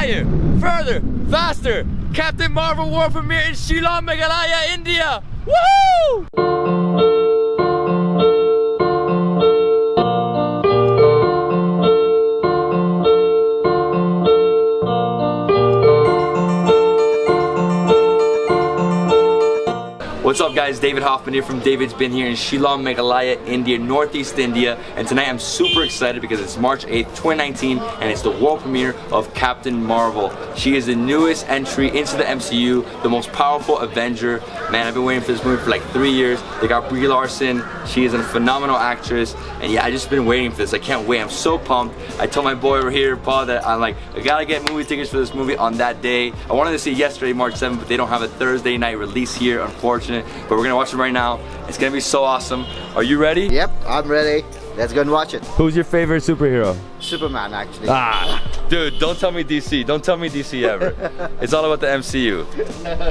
higher, further, faster. Captain Marvel world premiere in Shillong, Meghalaya, India. Woo! What's up guys, David Hoffman here from Davidsbeenhere in Shillong, Meghalaya, India, Northeast India. And tonight I'm super excited because it's March 8th, 2019 and it's the world premiere of Captain Marvel. She is the newest entry into the MCU, the most powerful Avenger. Man, I've been waiting for this movie for like 3 years. They got Brie Larson, she is a phenomenal actress. And yeah, I just been waiting for this, I can't wait, I'm so pumped. I told my boy over here, Paul, that I'm like, I gotta get movie tickets for this movie on that day. I wanted to see it yesterday, March 7th, but they don't have a Thursday night release here, unfortunately. But we're gonna watch it right now. It's gonna be so awesome. Are you ready? Yep, I'm ready. Let's go and watch it. Who's your favorite superhero? Superman, actually. Ah, dude, don't tell me DC. Don't tell me DC ever. It's all about the MCU.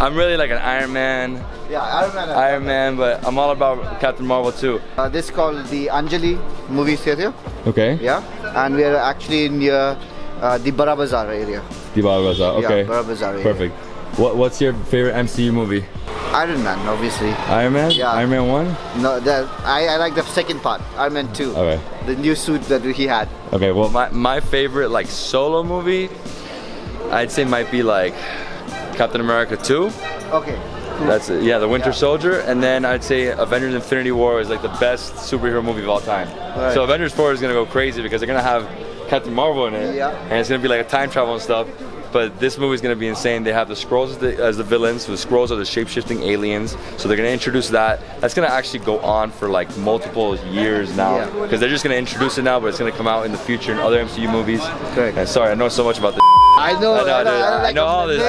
I'm really like an Iron Man. Yeah, Iron Man, but I'm all about Captain Marvel too. This is called the Anjalee movie theater. Okay. Yeah, and we are actually near the Bara Bazaar area. The Bara Bazaar. Okay. Yeah, Bara Bazaar area. Perfect. What's your favorite MCU movie? Iron Man, obviously. Iron Man? Yeah. Iron Man 1? No, I like the second part, Iron Man 2. Okay. The new suit that he had. Okay, well my favorite like solo movie, I'd say might be like Captain America 2. Okay. Cool. That's it. Yeah, the Winter Soldier, and then I'd say Avengers Infinity War is like the best superhero movie of all time. Right. So Avengers 4 is gonna go crazy because they're gonna have Captain Marvel in it, and it's gonna be like a time travel and stuff. But this movie is going to be insane. They have the Skrulls as the villains. So the Skrulls are the shape-shifting aliens. So they're going to introduce that. That's going to actually go on for like multiple years now. Because they're just going to introduce it now, but it's going to come out in the future in other MCU movies. Correct. And sorry, I know so much about this. I know all this.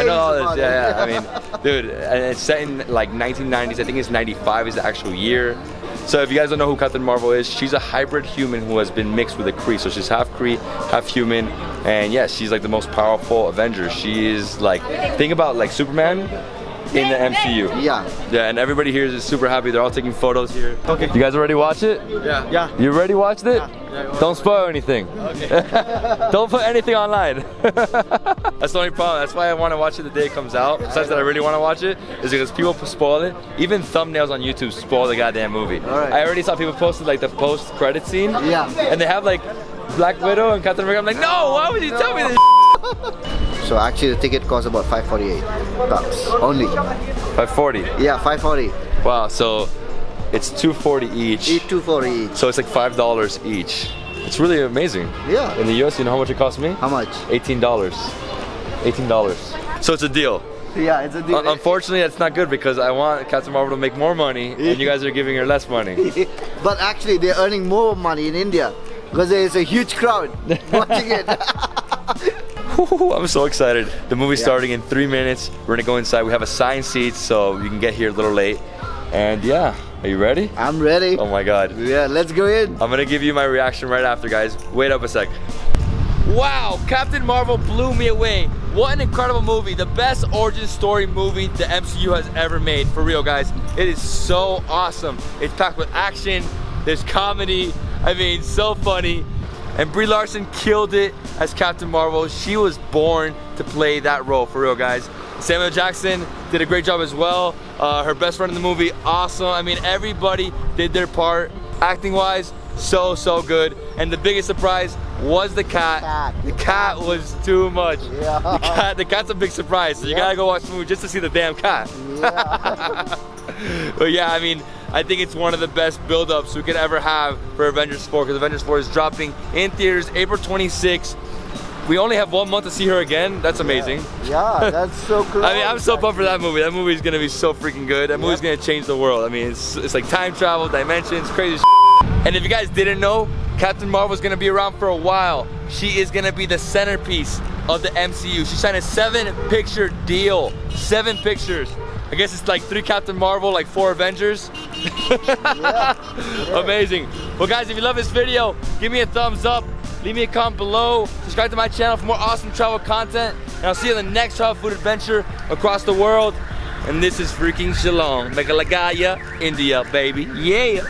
Yeah. I mean, dude, and it's set in like 1990s. I think it's 95 is the actual year. So if you guys don't know who Captain Marvel is, she's a hybrid human who has been mixed with a Kree. So she's half Kree, half human. And yeah, she's like the most powerful Avenger. She is like, think about like Superman in the MCU. Yeah. Yeah, and everybody here is super happy. They're all taking photos here. Okay. You guys already watch it? Yeah. Yeah. You already watched it? Yeah. Don't spoil anything. Okay. Don't put anything online. That's the only problem. That's why I want to watch it the day it comes out. Besides that I really want to watch it, is because people spoil it. Even thumbnails on YouTube spoil the goddamn movie. Right. I already saw people posted like the post-credit scene. Yeah. And they have like Black Widow and Captain America. I'm like, no, why would you tell me this? So actually the ticket costs about $548 only. 540. Yeah, $540. Wow, so it's $240 each. $240 each. So it's like $5 each. It's really amazing. Yeah. In the US, you know how much it cost me? How much? $18. $18. So it's a deal. Yeah, it's a deal. Unfortunately, that's not good because I want Captain Marvel to make more money and you guys are giving her less money. But actually, they're earning more money in India because there is a huge crowd watching it. I'm so excited. The movie's starting in 3 minutes. We're gonna go inside. We have assigned seats so you can get here a little late. And yeah, are you ready? I'm ready. Oh my God. Yeah, let's go in. I'm gonna give you my reaction right after, guys. Wait up a sec. Wow, Captain Marvel blew me away. What an incredible movie. The best origin story movie the MCU has ever made. For real, guys. It is so awesome. It's packed with action. There's comedy. I mean, so funny. And Brie Larson killed it as Captain Marvel. She was born to play that role, for real, guys. Samuel Jackson did a great job as well. Her best friend in the movie, awesome. I mean, everybody did their part. Acting-wise, so good. And the biggest surprise was the cat. The cat was too much. Yeah. The cat's a big surprise, so you gotta go watch the movie just to see the damn cat. Yeah. But yeah, I mean, I think it's one of the best build-ups we could ever have for Avengers 4 because Avengers 4 is dropping in theaters April 26th. We only have 1 month to see her again. That's amazing. Yeah, that's so cool. I mean, I'm so pumped for that movie. That movie is gonna be so freaking good. That movie's gonna change the world. I mean, it's like time travel, dimensions, crazy shit. And if you guys didn't know, Captain Marvel's gonna be around for a while. She is gonna be the centerpiece of the MCU. She signed a 7-picture deal. 7 pictures. I guess it's like 3 Captain Marvel, like 4 Avengers. Amazing. Well guys, if you love this video, give me a thumbs up. Leave me a comment below. Subscribe to my channel for more awesome travel content. And I'll see you in the next travel food adventure across the world. And this is freaking Shillong, Meghalaya, India, baby. Yeah.